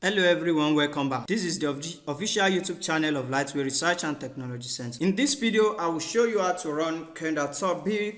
Hello everyone, welcome back. This is the official YouTube channel of Lightway Research and Technology Center. In this video, I will show you how to run Kendall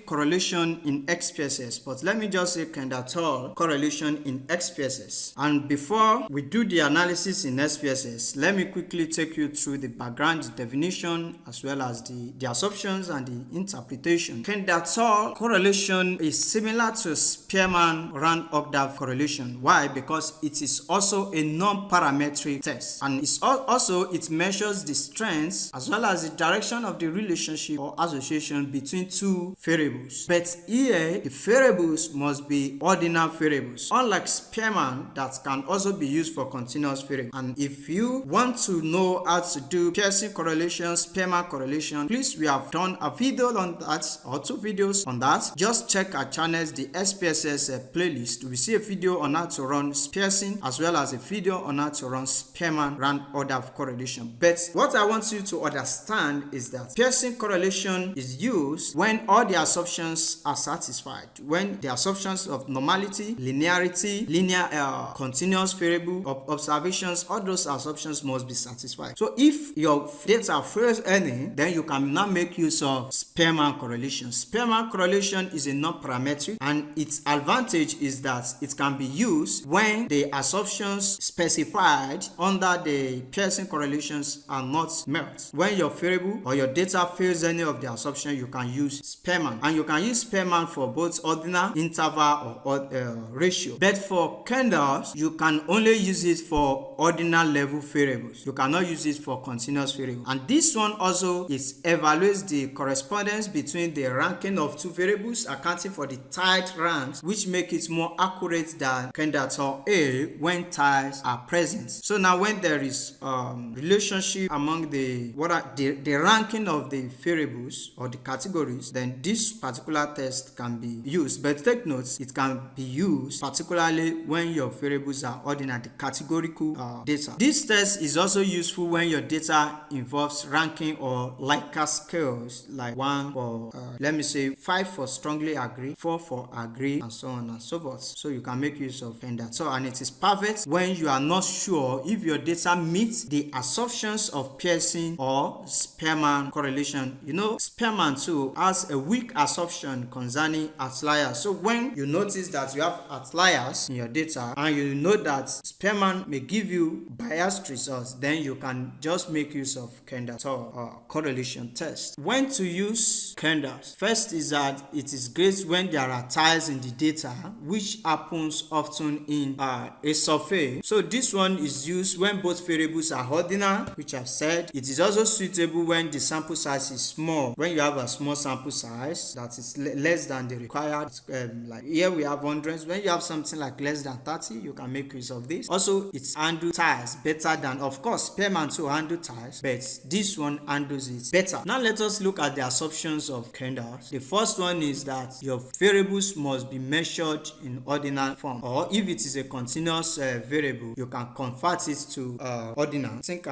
correlation in SPSS. But let me just say Kendall correlation in SPSS. And before we do the analysis in SPSS, let me quickly take you through the background, the definition, as well as the assumptions and the interpretation. Kendall correlation is similar to Spearman Rand-Ogden correlation. Why? Because it is also a non-parametric test, and it measures the strengths as well as the direction of the relationship or association between two variables. But here the variables must be ordinal variables, unlike Spearman that can also be used for continuous variables. And if you want to know how to do Pearson correlation, Spearman correlation, please, we have done a video on that or two videos on that. Just check our channels, the SPSS playlist. We see a video on how to run Pearson as well as a video on how to run Spearman Rand-Ogden correlation. But what I want you to understand is that Pearson correlation is used when all the assumptions are satisfied. When the assumptions of normality, linearity, linear continuous variable of observations, all those assumptions must be satisfied. So if your data fails any, then you can now make use of Spearman correlation. Spearman correlation is a non-parametric, and its advantage is that it can be used when the assumptions specified under the Pearson correlations are not met. When your variable or your data fails any of the assumption, you can use Spearman, and you can use Spearman for both ordinal, interval, or ratio. But for Kendall, you can only use it for ordinal level variables. You cannot use it for continuous variables. And this one also evaluates the correspondence between the ranking of two variables, accounting for the tied ranks, which make it more accurate than Kendall A when ties are present. So now when there is relationship among the ranking of the variables or the categories, then this particular test can be used. But take note, it can be used particularly when your variables are ordinal, the categorical data. This test is also useful when your data involves ranking or Likert scales, like 1 for let me say 5 for strongly agree, 4 for agree, and so on and so forth. So you can make use of Kendall. And it is perfect when you are not sure if your data meets the assumptions of Pearson or Spearman correlation. You know, Spearman too has a weak assumption concerning outliers. So when you notice that you have outliers in your data and you know that Spearman may give you biased results, then you can just make use of Kendall correlation test. When to use Kendall? First is that it is great when there are ties in the data, which happens often in a survey. So this one is used when both variables are ordinal, which I've said. It is also suitable when the sample size is small. When you have a small sample size that is less than the required, like here we have hundreds. When you have something like less than 30, you can make use of this. Also, it's handle ties better than, of course, Spearman to handle ties, but this one handles it better. Now let us look at the assumptions of Kendall. The first one is that your variables must be measured in ordinal form, or if it is a continuous variable, you can convert it to ordinal. I think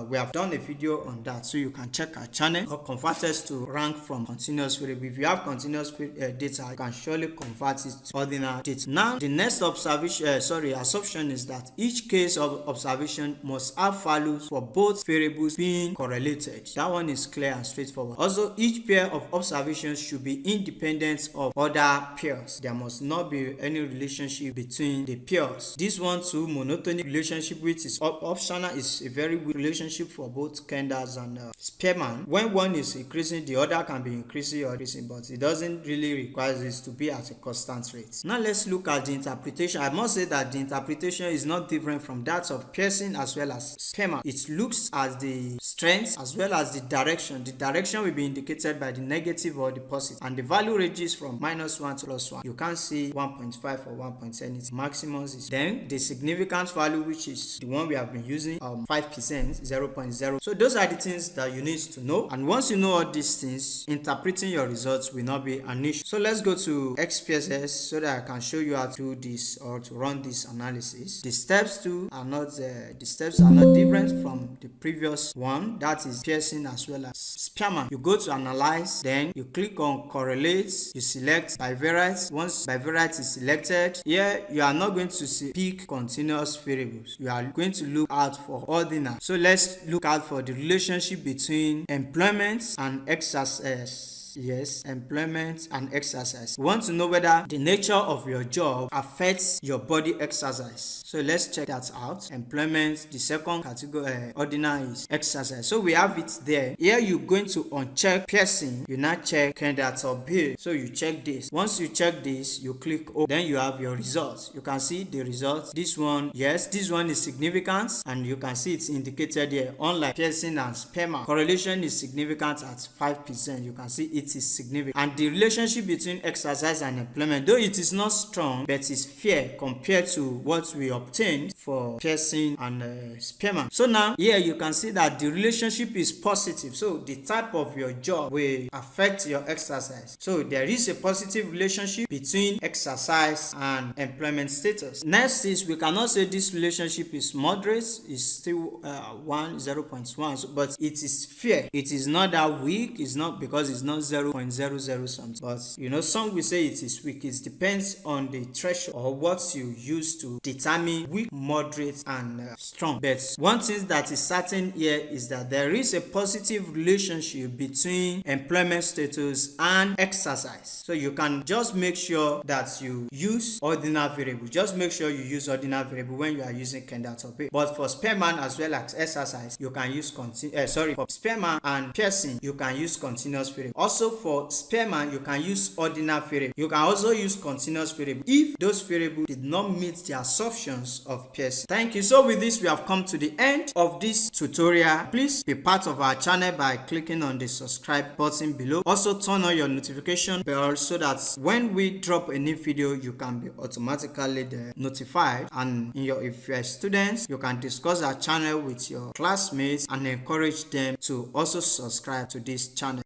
we have done a video on that, so you can check our channel, or convert it to rank from continuous variable. If you have continuous data, you can surely convert it to ordinal data. Now the next assumption is that each case of observation must have values for both variables being correlated. That one is clear and straightforward. Also, each pair of observations should be independent of other pairs. There must not be any relationship between the pairs. This one too, monotonic relationship, which is optional, is a very weak relationship for both Kendall and Spearman. When one is increasing, the other can be increasing or decreasing, but it doesn't really require this to be at a constant rate. Now let's look at the interpretation. I must say that the interpretation is not different from that of Pearson as well as Spearman. It looks at the strength as well as the direction. The direction will be indicated by the negative or the positive, and the value ranges from -1 to +1. You can't see 1.5 or 1.10. Its maximum is then the significance value, which is the one we have been using, 5%, 0.0. So those are the things that you need to know, and once you know all these things, interpreting your results will not be an issue. So let's go to SPSS so that I can show you how to do this or to run this analysis. The steps are not different from the previous one, that is Pearson as well as Spearman. You go to analyze, then you click on correlate, you select bivariate. Once bivariate is selected, here you are not going to pick continuous variables, you are going to look out for ordinal. So let's look out for the relationship between employment and exercise. Yes, employment and exercise. We want to know whether the nature of your job affects your body exercise. So let's check that out. Employment, the second category, ordinal is exercise. So we have it there. Here you're going to uncheck piercing. You now check Kendall top bill. So you check this. Once you check this, you click OK. Then you have your results. You can see the results. This one, yes, this one is significant, and you can see it's indicated here. Unlike piercing and sperma, correlation is significant at 5%. You can see it is significant. And the relationship between exercise and employment, though it is not strong, but it's fair compared to what we obtained for piercing and sperma. So now here you can see that the relationship is positive. So the type of your job will affect your exercise. So there is a positive relationship between exercise and employment status. Next is, we cannot say this relationship is moderate. It's still 0.1, so, but it is fair. It is not that weak. It's not because it's not 0.00 something, but some will say it is weak. It depends on the threshold or what you use to determine weak, moderate, and strong. But one thing that is certain here is that there is a positive relationship between employment status and exercise. So you can just make sure that you use ordinal variable. Just make sure you use ordinal variable when you are using Kendall top bill. But for sperma as well as exercise, you can use for sperma and piercing, you can use continuous variable. Also for sperma, you can use ordinal variable. You can also use continuous variable if those variables did not meet the assumptions of piercing. Thank you. So with this, we have come to the end of this tutorial. Please be part of our channel by clicking on the subscribe button below. Also turn on your notification bell so that when we drop a new video, you can be automatically notified. And if you're a student, you can discuss our channel with your classmates and encourage them to also subscribe to this channel.